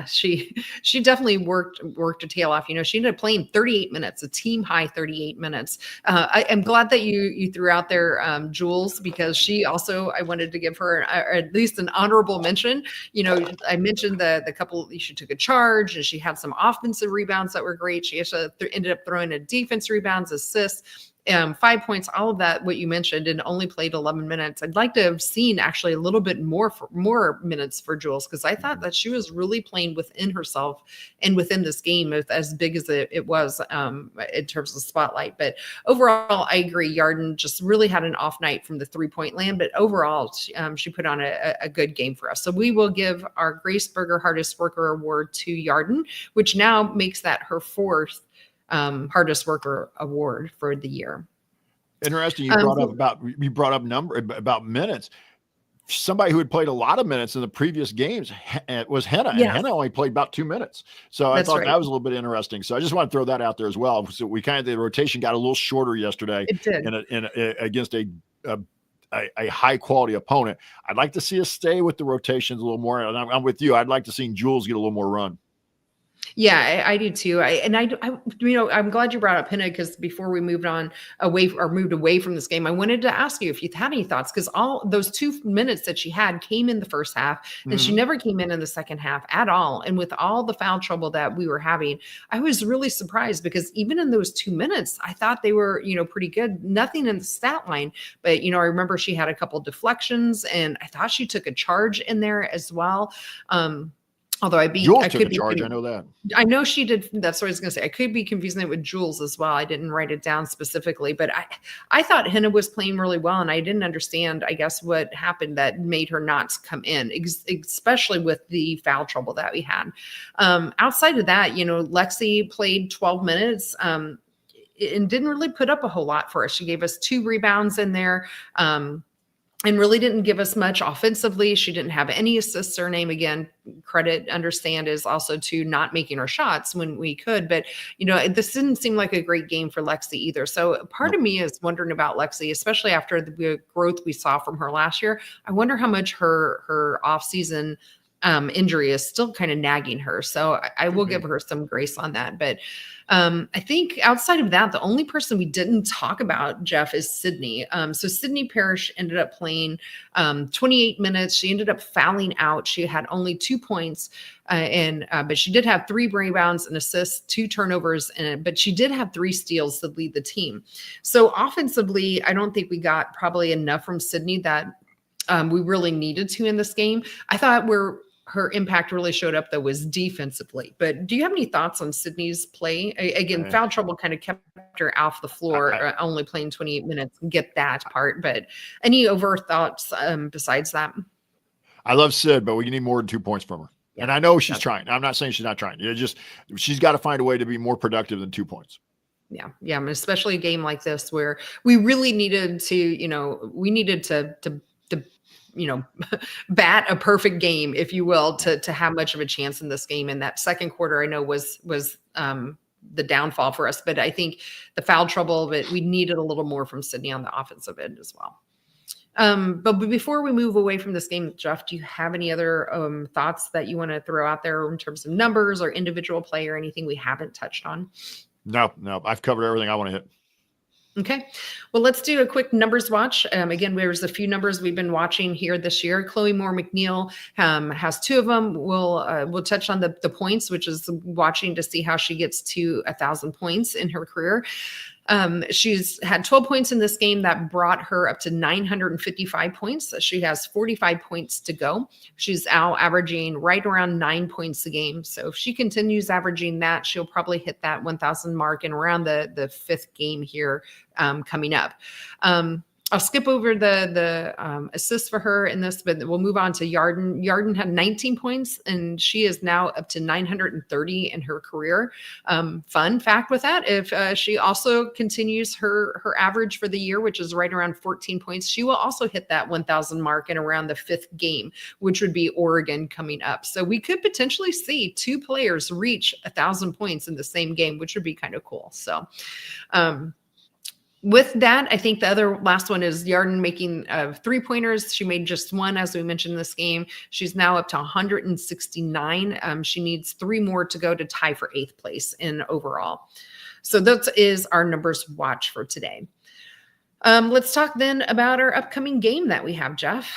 Speaker 2: she definitely worked her tail off. She ended up playing 38 minutes, a team high 38 minutes. I am glad that you threw out there Jules, because she also, I wanted to give her at least an honorable mention. I mentioned the couple, she took a charge and she had some offensive rebounds that were great. She actually ended up throwing a defense rebounds, assists. 5 points, all of that, what you mentioned, and only played 11 minutes. I'd like to have seen actually a little bit more minutes for Jules, because I thought that she was really playing within herself and within this game as big as it was in terms of spotlight. But overall, I agree. Yarden just really had an off night from the 3-point land, but overall, she put on a good game for us. So we will give our Grace Berger Hardest Worker Award to Yarden, which now makes that her 4th Hardest Worker Award for the year.
Speaker 1: Interesting. You brought up about minutes. Somebody who had played a lot of minutes in the previous games was Henna, and Henna only played about 2 minutes. So I thought that was a little bit interesting. So I just want to throw that out there as well. So the rotation got a little shorter yesterday.
Speaker 2: It did.
Speaker 1: Against a high quality opponent. I'd like to see us stay with the rotations a little more. And I'm with you. I'd like to see Jules get a little more run.
Speaker 2: Yeah, I do too. I'm glad you brought up Henna, because before we moved away from this game, I wanted to ask you if you had any thoughts, because all those 2 minutes that she had came in the first half, and she never came in the second half at all. And with all the foul trouble that we were having, I was really surprised, because even in those 2 minutes, I thought they were, pretty good. Nothing in the stat line, but I remember she had a couple deflections, and I thought she took a charge in there as well. Although
Speaker 1: Jules took a charge. I know that.
Speaker 2: I know she did. That's what I was going to say. I could be confusing it with Jules as well. I didn't write it down specifically, but I thought Henna was playing really well, and I didn't understand, I guess, what happened that made her not come in, especially with the foul trouble that we had. Outside of that, Lexi played 12 minutes. And didn't really put up a whole lot for us. She gave us 2 rebounds in there. And really didn't give us much offensively. She didn't have any assists. Her name, again, credit, understand, is also to not making her shots when we could. But, this didn't seem like a great game for Lexi either. So part of me is wondering about Lexi, especially after the growth we saw from her last year. I wonder how much her off-season injury is still kind of nagging her. So I will give her some grace on that. But I think outside of that, the only person we didn't talk about, Jeff, is Sydney. So Sydney Parrish ended up playing 28 minutes. She ended up fouling out. She had only 2 points, but she did have 3 rebounds and assists, 2 turnovers, but she did have 3 steals to lead the team. So offensively, I don't think we got probably enough from Sydney that we really needed to in this game. I thought her impact really showed up, though, was defensively. But do you have any thoughts on Sydney's play? Again, foul trouble kind of kept her off the floor, only playing 28 minutes. Get that part. But any over thoughts besides that?
Speaker 1: I love Sid, but we need more than 2 points from her. Yeah, and I know she's trying. I'm not saying she's not trying. She's got to find a way to be more productive than 2 points.
Speaker 2: Yeah. Especially a game like this where we really needed to bat a perfect game, if you will, to have much of a chance in this game. And that second quarter, I know was the downfall for us, but I think the foul trouble, but we needed a little more from Sydney on the offensive end as well. But before we move away from this game, Jeff, do you have any other thoughts that you want to throw out there in terms of numbers or individual play or anything we haven't touched on?
Speaker 1: No, I've covered everything I want to hit.
Speaker 2: Okay. Well, let's do a quick numbers watch. Again, there's a few numbers we've been watching here this year. Chloe Moore McNeil has 2 of them. We'll touch on the points, which is watching to see how she gets to 1,000 points in her career. She's had 12 points in this game that brought her up to 955 points. She has 45 points to go. She's now averaging right around 9 points a game. So if she continues averaging that, she'll probably hit that 1,000 mark in around the 5th game here coming up. I'll skip over the assists for her in this, but we'll move on to Yarden. Yarden had 19 points, and she is now up to 930 in her career. Fun fact with that, if she also continues her average for the year, which is right around 14 points, she will also hit that 1,000 mark in around the 5th game, which would be Oregon coming up. So we could potentially see 2 players reach 1,000 points in the same game, which would be kind of cool. So, with that, I think the other last one is Yarden making 3-pointers. She made just 1, as we mentioned in this game. She's now up to 169. She needs 3 more to go to tie for 8th place in overall. So that is our numbers watch for today. Let's talk then about our upcoming game that we have, Jeff.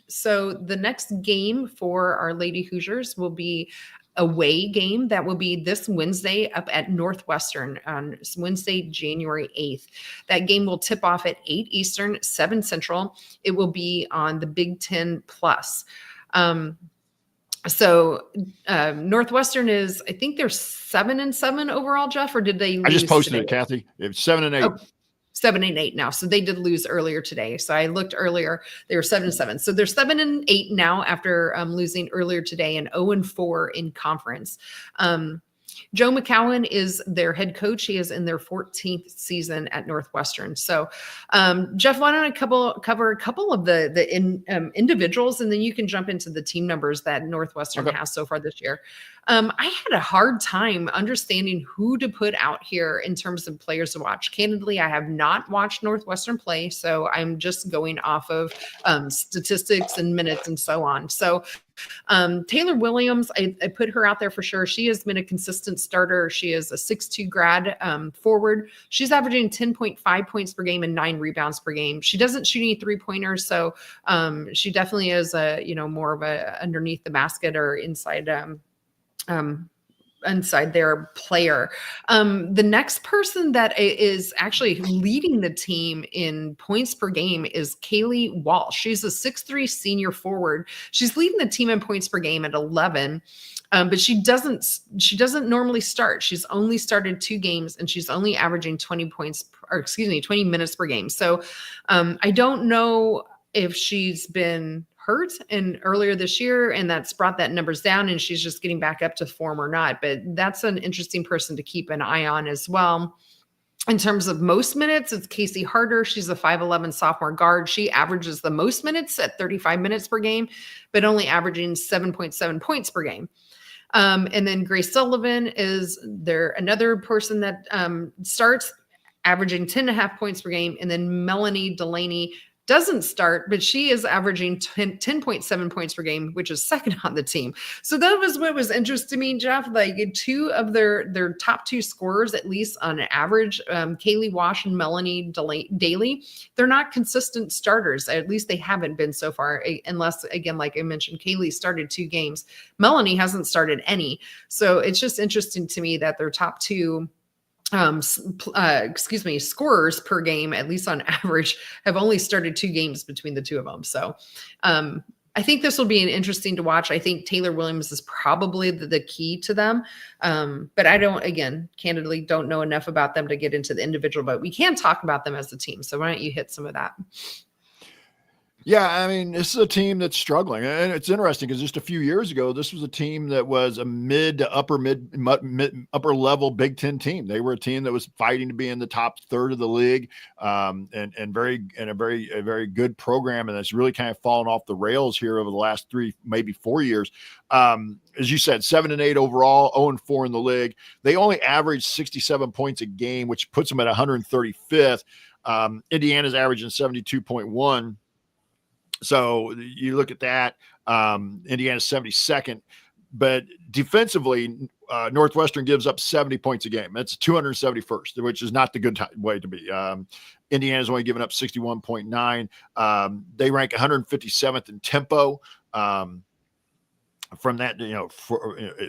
Speaker 2: So the next game for our Lady Hoosiers will be away game that will be this Wednesday up at Northwestern on Wednesday, January 8th. That game will tip off at 8 Eastern, 7 Central. It will be on the Big Ten Plus. Northwestern is, I think they're 7-7 overall, Jeff, or did they lose?
Speaker 1: I just posted
Speaker 2: today?
Speaker 1: it, Kathy. It's 7-8.
Speaker 2: Oh, 7-8 now. So they did lose earlier today. So I looked earlier, they were 7-7. So they're 7-8 now after losing earlier today, and 0-4 in conference. Joe McCowan is their head coach. He is in their 14th season at Northwestern. So, Jeff, why don't I cover a couple of the individuals, and then you can jump into the team numbers that Northwestern has so far this year. I had a hard time understanding who to put out here in terms of players to watch. Candidly, I have not watched Northwestern play, so I'm just going off of statistics and minutes and so on. So Taylor Williams, I put her out there for sure. She has been a consistent starter. She is a 6'2" grad forward. She's averaging 10.5 points per game and 9 rebounds per game. She doesn't shoot any 3-pointers, so she definitely is more of a underneath the basket or inside their player. The next person that is actually leading the team in points per game is Kaylee Walsh. She's a 6'3" senior forward. She's leading the team in points per game at 11. But she doesn't normally start. She's only started 2 games, and she's only averaging 20 minutes per game. So I don't know if she's been hurt and earlier this year, and that's brought that numbers down, and she's just getting back up to form or not. But that's an interesting person to keep an eye on as well. In terms of most minutes, it's Casey Harder. She's a 5'11" sophomore guard. She averages the most minutes at 35 minutes per game, but only averaging 7.7 points per game. And then Grace Sullivan is another person that starts averaging 10.5 points per game. And then Melanie Delaney doesn't start, but she is averaging 10.7 points per game, which is second on the team. So that was what was interesting to me, Jeff. Like 2 of their top 2 scorers, at least on average, Kaylee Walsh and Melanie Daly, they're not consistent starters. At least they haven't been so far, unless, again, like I mentioned, Kaylee started 2 games. Melanie hasn't started any. So it's just interesting to me that their top 2 scorers per game, at least on average, have only started 2 games between the 2 of them. So I think this will be an interesting to watch. I think Taylor Williams is probably the key to them. But I candidly don't know enough about them to get into the individual, but we can talk about them as a team. So why don't you hit some of that?
Speaker 1: Yeah, I mean, this is a team that's struggling, and it's interesting because just a few years ago, this was a team that was a mid to upper level Big Ten team. They were a team that was fighting to be in the top third of the league, and a very good program, and that's really kind of fallen off the rails here over the last 3, maybe 4 years. As you said, 7-8 overall, 0-4 in the league. They only average 67 points a game, which puts them at 135th. Indiana's averaging 72.1. So you look at that, Indiana's 72nd, but defensively, Northwestern gives up 70 points a game. That's 271st, which is not the good way to be. Indiana's only given up 61.9. They rank 157th in tempo. From that,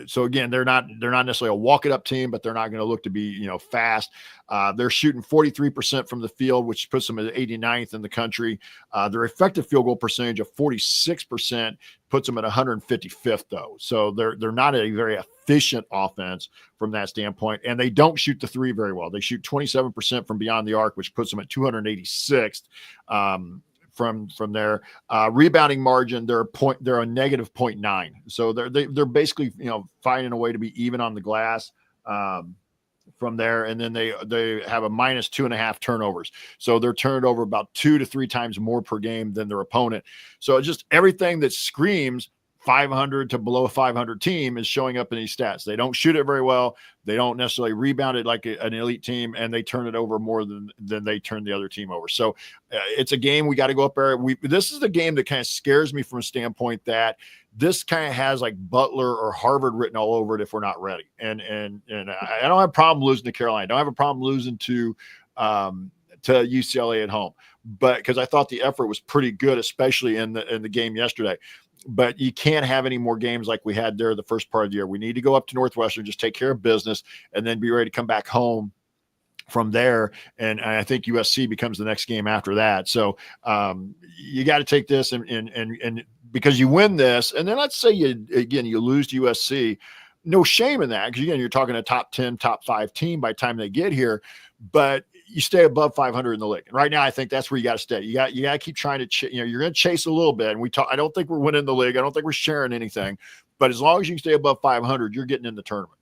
Speaker 1: so again, they're not necessarily a walk it up team, but they're not going to look to be, fast. They're shooting 43% from the field, which puts them at 89th in the country. Their effective field goal percentage of 46% puts them at 155th though. So they're not a very efficient offense from that standpoint. And they don't shoot the 3 very well. They shoot 27% from beyond the arc, which puts them at 286th. From their rebounding margin, they're a negative 0.9. So they're basically finding a way to be even on the glass from there, and then they have a minus 2.5 turnovers. So they're turned over about 2 to 3 times more per game than their opponent. So just everything that screams 500 to below 500 team is showing up in these stats. They don't shoot it very well. They don't necessarily rebound it like an elite team, and they turn it over more than they turn the other team over. So it's a game we got to go up there. This is the game that kind of scares me from a standpoint that this kind of has like Butler or Harvard written all over it if we're not ready. And I don't have a problem losing to Carolina. I don't have a problem losing to UCLA at home, but because I thought the effort was pretty good, especially in the game yesterday. but you can't have any more games like we had there the first part of the year. We need to go up to Northwestern, just take care of business, and then be ready to come back home from there. And I think USC becomes the next game after that. So you got to take this and because you win this, and then let's say you lose to USC. No shame in that, because again, you're talking a top 10, top 5 team by the time they get here, but you stay above 500 in the league. And right now, I think that's where you got to stay. You got to keep trying to, you're going to chase a little bit. And I don't think we're winning the league. I don't think we're sharing anything, but as long as you can stay above 500, you're getting in the tournament.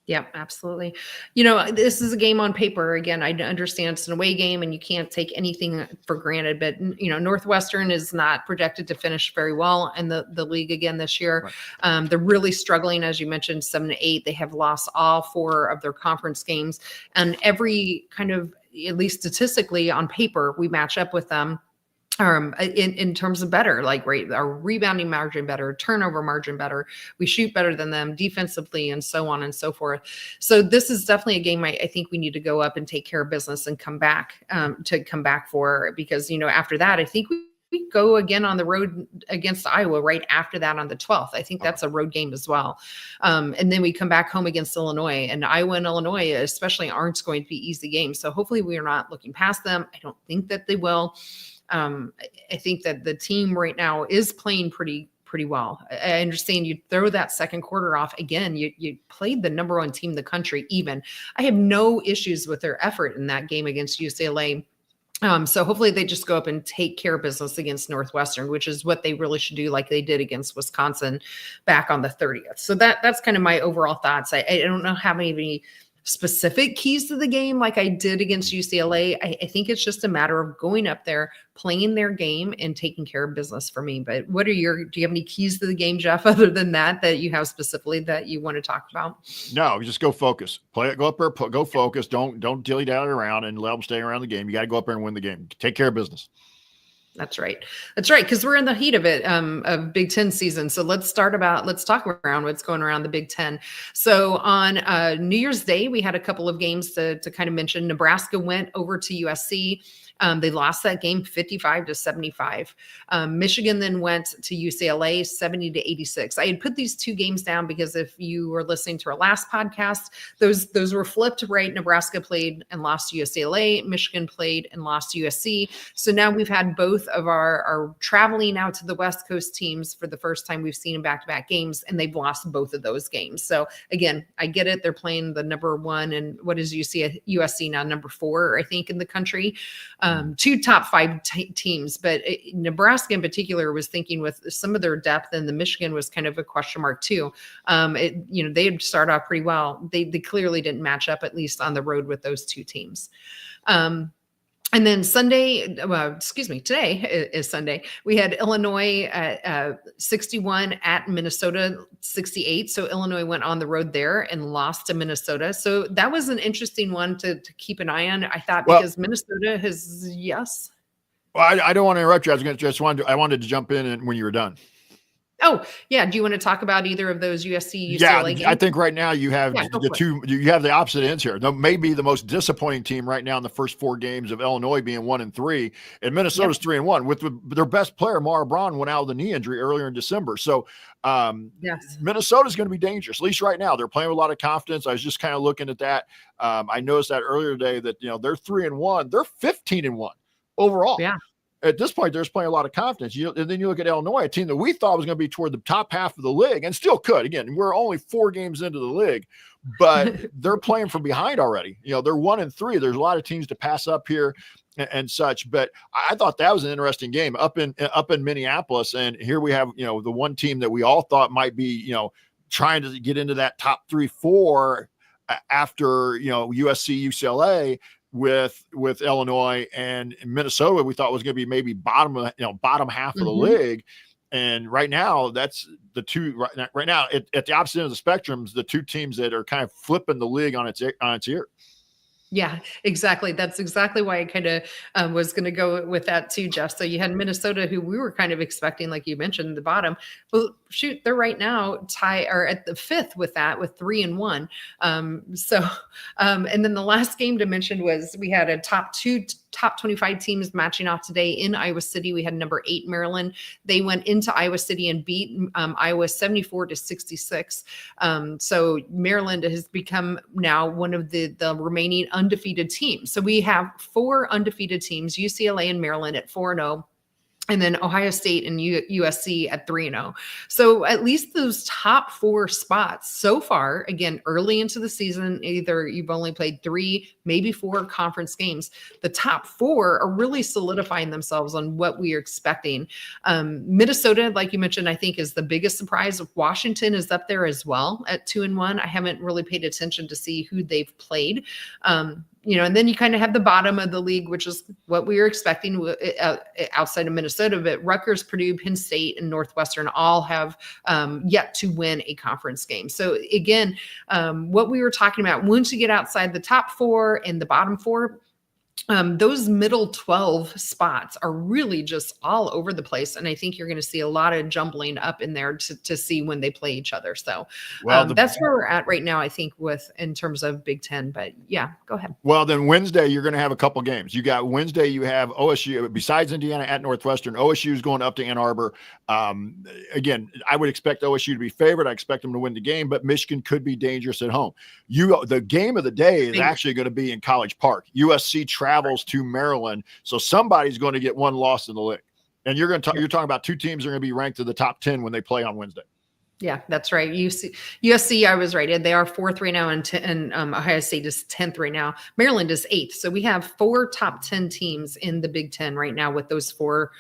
Speaker 2: Yeah, absolutely. This is a game on paper. Again, I understand it's an away game and you can't take anything for granted, but Northwestern is not projected to finish very well in the league again this year. Right. They're really struggling, as you mentioned, 7-8. They have lost all 4 of their conference games, and every kind of, at least statistically on paper, we match up with them. In terms of better, like our rebounding margin better, turnover margin better, we shoot better than them defensively, and so on and so forth. So this is definitely a game I think we need to go up and take care of business and come back for, because after that I think we go again on the road against Iowa right after that on the 12th. I think that's a road game as well. And then we come back home against Illinois, and Iowa and Illinois especially aren't going to be easy games. So hopefully we are not looking past them. I don't think that they will. I think that the team right now is playing pretty well. I understand you throw that second quarter off again. You played the number 1 team in the country even. I have no issues with their effort in that game against UCLA. So hopefully they just go up and take care of business against Northwestern, which is what they really should do, like they did against Wisconsin back on the 30th. So that's kind of my overall thoughts. I don't know how many specific keys to the game like I did against UCLA. I think it's just a matter of going up there, playing their game, and taking care of business for me. But do you have any keys to the game, Jeff, other than that you have specifically that you want to talk about?
Speaker 1: No, just go focus. Play it, go up there, go focus. Don't dilly-dally around and let them stay around the game. You got to go up there and win the game. Take care of business.
Speaker 2: That's right. Because we're in the heat of it, of Big Ten season. So let's talk around what's going around the Big Ten. So on New Year's Day, we had a couple of games to kind of mention. Nebraska went over to USC. They lost that game 55-75. Michigan then went to UCLA 70-86. I had put these 2 games down because if you were listening to our last podcast, those were flipped, right? Nebraska played and lost to UCLA. Michigan played and lost to USC. So now we've had both of our traveling out to the West Coast teams for the first time we've seen in back-to-back games, and they've lost both of those games. So again, I get it. They're playing the number 1, and what is USC now, number 4, I think, in the country. 2 top 5 teams, but Nebraska in particular was thinking with some of their depth, and the Michigan was kind of a question mark too. They had started off pretty well. They clearly didn't match up, at least on the road, with those 2 teams. And then today is Sunday. We had Illinois at 61 at Minnesota 68. So Illinois went on the road there and lost to Minnesota. So that was an interesting one to keep an eye on, I thought, because Minnesota has, yes.
Speaker 1: Well, I don't want to interrupt you. I wanted to jump in and when you were done.
Speaker 2: Oh, yeah. Do you want to talk about either of those USC, UCLA games?
Speaker 1: I think right now you have you have the opposite ends here. Maybe the most disappointing team right now in the first 4 games of Illinois being 1-3, and Minnesota's 3-1 with their best player, Mara Braun, went out with a knee injury earlier in December. So Minnesota's going to be dangerous, at least right now. They're playing with a lot of confidence. I was just kind of looking at that. I noticed that earlier today that, they're 3-1, they're 15-1 overall. Yeah. At this point, they're just playing a lot of confidence. And then you look at Illinois, a team that we thought was going to be toward the top half of the league, and still could. Again, we're only 4 games into the league, but they're playing from behind already. They're 1-3. There's a lot of teams to pass up here and such. But I thought that was an interesting game up in Minneapolis. And here we have, the one team that we all thought might be, trying to get into that top 3-4 after, USC, UCLA. With Illinois and Minnesota, we thought was going to be maybe bottom half of the league. And right now, that's the 2 right now at the opposite end of the spectrums, the 2 teams that are kind of flipping the league on its ear.
Speaker 2: Yeah, exactly. That's exactly why I kind of was going to go with that too, Jeff. So you had Minnesota, who we were kind of expecting, like you mentioned, the bottom. Well, shoot, they're right now at the 5th with 3-1. And then the last game to mention was we had a top 2 top 25 teams matching off today in Iowa City. We had number 8 Maryland. They went into Iowa City and beat Iowa 74-66. So Maryland has become now one of the remaining undefeated teams. So we have 4 undefeated teams, UCLA and Maryland at 4-0. And then Ohio State and USC at 3-0. So at least those top 4 spots so far, again, early into the season, either you've only played 3, maybe 4 conference games. The top 4 are really solidifying themselves on what we are expecting. Minnesota, like you mentioned, I think is the biggest surprise. Washington is up there as well at 2-1. I haven't really paid attention to see who they've played. And then you kind of have the bottom of the league, which is what we were expecting outside of Minnesota. But Rutgers, Purdue, Penn State, and Northwestern all have yet to win a conference game. So again, what we were talking about, once you get outside the top 4 and the bottom 4, those middle 12 spots are really just all over the place. And I think you're going to see a lot of jumbling up in there to see when they play each other. So that's where we're at right now, I think, in terms of Big Ten. But yeah, go ahead.
Speaker 1: Well, then Wednesday, you're going to have a couple games. You got Wednesday, you have OSU, besides Indiana at Northwestern. OSU is going up to Ann Arbor. Again, I would expect OSU to be favored. I expect them to win the game, but Michigan could be dangerous at home. The game of the day is actually going to be in College Park. USC travels to Maryland, so somebody's going to get one loss in the league. And you're talking about 2 teams that are going to be ranked in the top 10 when they play on Wednesday.
Speaker 2: Yeah, that's right. USC, I was right. They are 4th right now, and Ohio State is 10th right now. Maryland is 8th. So we have 4 top 10 teams in the Big Ten right now, with those four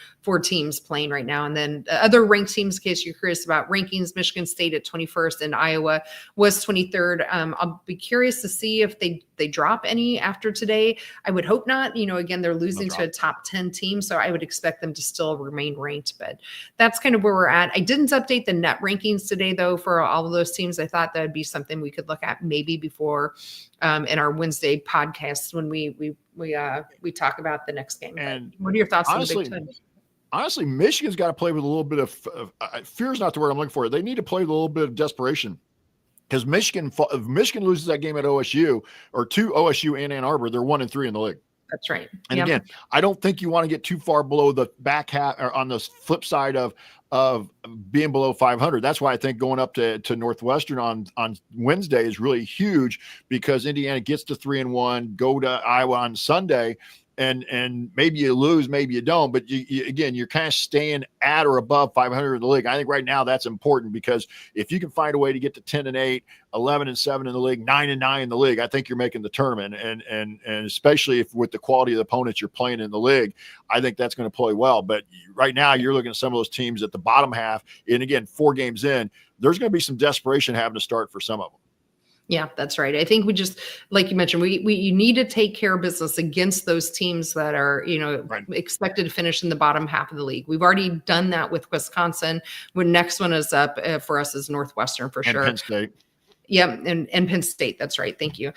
Speaker 2: teams playing right now. And then other ranked teams, in case you're curious about rankings, Michigan State at 21st and Iowa was 23rd. I'll be curious to see if they drop any after today. I would hope not. Again, they're losing to a top 10 team, so I would expect them to still remain ranked. But that's kind of where we're at. I didn't update the net rankings today, though, for all of those teams. I thought that would be something we could look at maybe before in our Wednesday podcast when we talk about the next game. And what are your thoughts on the Big Ten?
Speaker 1: Honestly, Michigan's got to play with a little bit of fear is not the word I'm looking for. They need to play with a little bit of desperation, because if Michigan loses that game at OSU or to OSU and Ann Arbor, they're 1-3 in the league.
Speaker 2: That's right.
Speaker 1: And again, I don't think you want to get too far below the back half or on the flip side of being below 500. That's why I think going up to Northwestern on Wednesday is really huge, because Indiana gets to 3-1, go to Iowa on Sunday. And maybe you lose, maybe you don't, but you're kind of staying at or above 500 in the league. I think right now that's important, because if you can find a way to get to 10-8, 11-7 in the league, 9-9 in the league, I think you're making the tournament. And especially if with the quality of the opponents you're playing in the league, I think that's going to play well. But right now you're looking at some of those teams at the bottom half, and again, 4 games in, there's going to be some desperation having to start for some of them.
Speaker 2: Yeah, that's right. I think we just, like you mentioned, you need to take care of business against those teams that are, expected to finish in the bottom half of the league. We've already done that with Wisconsin. The next one is up for us is Northwestern for sure.
Speaker 1: Penn State.
Speaker 2: Yeah, and Penn State. That's right. Thank you.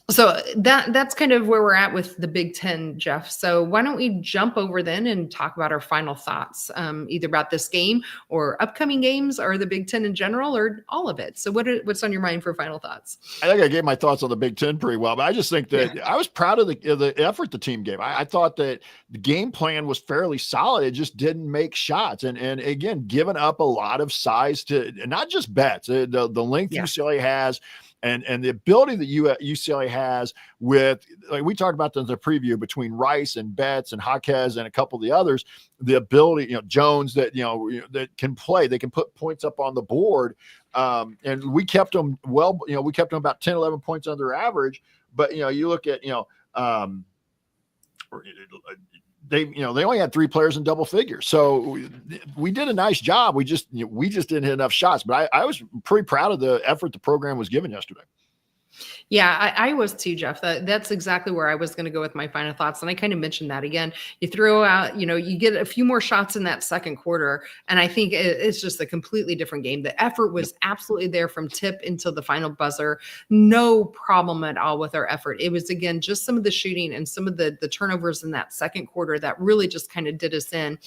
Speaker 2: So that's kind of where we're at with the Big Ten, Jeff. So why don't we jump over then and talk about our final thoughts, either about this game or upcoming games or the Big Ten in general or all of it. So what's on your mind for final thoughts?
Speaker 1: I think I gave my thoughts on the Big Ten pretty well, but I just think that I was proud of the effort the team gave. I thought that the game plan was fairly solid. It just didn't make shots. And again, giving up a lot of size to not just Betts, the length UCLA has, and the ability that UCLA has with, like we talked about the preview, between Rice and Betts and Jaquez and a couple of the others, the ability, Jones that that can play, they can put points up on the board, and we kept them we kept them about 10, 11 points under average. But you look at they only had 3 players in double figures, so we did a nice job. We just didn't hit enough shots. But I was pretty proud of the effort the program was given yesterday.
Speaker 2: Yeah, I was too, Jeff. That's exactly where I was going to go with my final thoughts. And I kind of mentioned that again. You throw out, you get a few more shots in that second quarter. And I think it's just a completely different game. The effort was absolutely there from tip until the final buzzer. No problem at all with our effort. It was, again, just some of the shooting and some of the turnovers in that second quarter that really just kind of did us in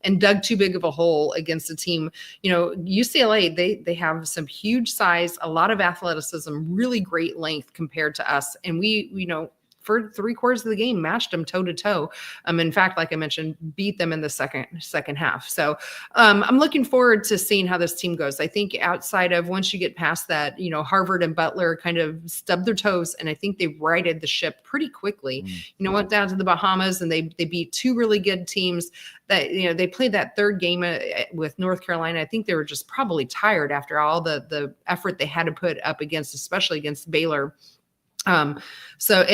Speaker 2: and dug too big of a hole against a team. UCLA, they have some huge size, a lot of athleticism, really great length compared to us. And we for 3/4 of the game, matched them toe to toe. In fact, like I mentioned, beat them in the second half. So I'm looking forward to seeing how this team goes. I think outside of once you get past that, Harvard and Butler kind of stubbed their toes, and I think they righted the ship pretty quickly. Went down to the Bahamas and they beat two really good teams that, they played that third game with North Carolina. I think they were just probably tired after all the effort they had to put up against, especially against Baylor. And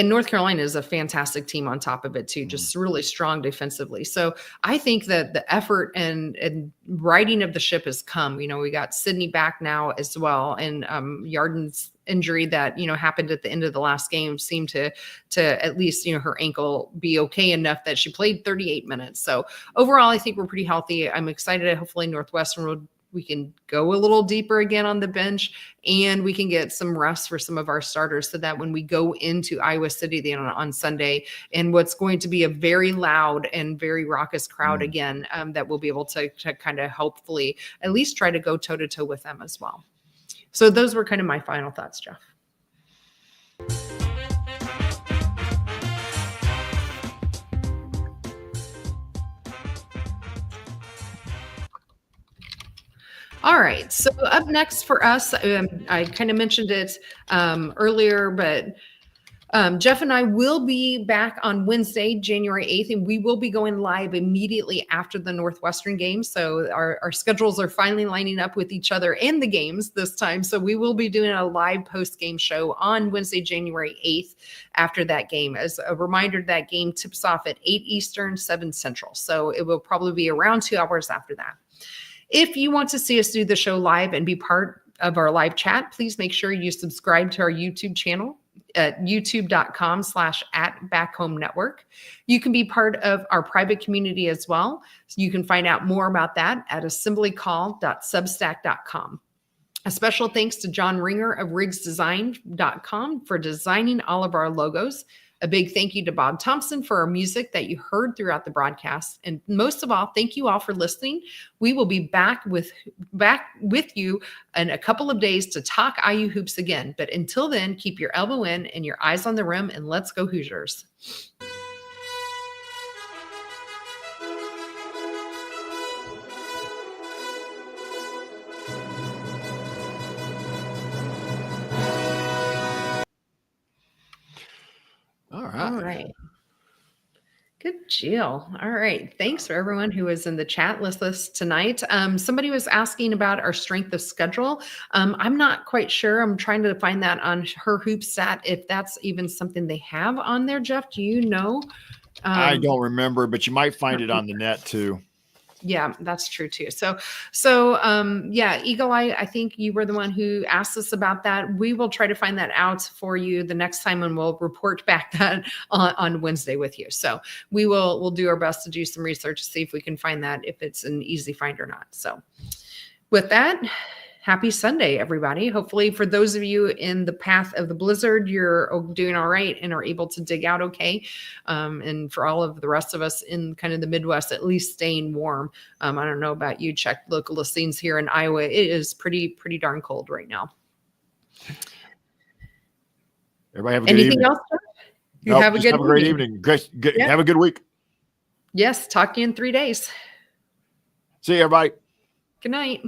Speaker 2: North Carolina is a fantastic team on top of it too, just really strong defensively. So I think that the effort and righting of the ship has come. We got Sydney back now as well, and Yarden's injury that happened at the end of the last game seemed to at least her ankle be okay enough that she played 38 minutes. So overall, I think we're pretty healthy. I'm excited. Hopefully Northwestern we can go a little deeper again on the bench, and we can get some rest for some of our starters so that when we go into Iowa City on Sunday, and what's going to be a very loud and very raucous crowd again, that we'll be able to kind of hopefully at least try to go toe to toe with them as well. So those were kind of my final thoughts, Jeff. All right. So up next for us, I kind of mentioned it earlier, but Jeff and I will be back on Wednesday, January 8th, and we will be going live immediately after the Northwestern game. So our schedules are finally lining up with each other and the games this time. So we will be doing a live post-game show on Wednesday, January 8th after that game. As a reminder, that game tips off at 8 Eastern, 7 Central. So it will probably be around 2 hours after that. If you want to see us do the show live and be part of our live chat, please make sure you subscribe to our YouTube channel at youtube.com/@BackHomeNetwork. You can be part of our private community as well. So you can find out more about that at assemblycall.substack.com. A special thanks to John Ringer of rigsdesign.com for designing all of our logos. A big thank you to Bob Thompson for our music that you heard throughout the broadcast. And most of all, thank you all for listening. We will be back with you in a couple of days to talk IU hoops again. But until then, keep your elbow in and your eyes on the rim, and let's go Hoosiers. All right. Good deal. All right. Thanks for everyone who was in the chat with us tonight. Somebody was asking about our strength of schedule. I'm not quite sure. I'm trying to find that on her hoop stat, if that's even something they have on there. Jeff, do you know?
Speaker 1: I don't remember, but you might find it on the net too.
Speaker 2: Yeah, that's true too. So yeah, Eagle Eye, I think you were the one who asked us about that. We will try to find that out for you the next time, and we'll report back that on Wednesday with you. So we'll do our best to do some research to see if we can find that, if it's an easy find or not. So with that, happy Sunday, everybody. Hopefully for those of you in the path of the blizzard, you're doing all right and are able to dig out okay. And for all of the rest of us in kind of the Midwest, at least staying warm. I don't know about you, check local listings here in Iowa. It is pretty darn cold right now.
Speaker 1: Everybody have a good evening.
Speaker 2: Anything else, Jeff? Have a
Speaker 1: great evening. Great. Yeah. Have a good week.
Speaker 2: Yes. Talk to you in 3 days.
Speaker 1: See you, everybody.
Speaker 2: Good night.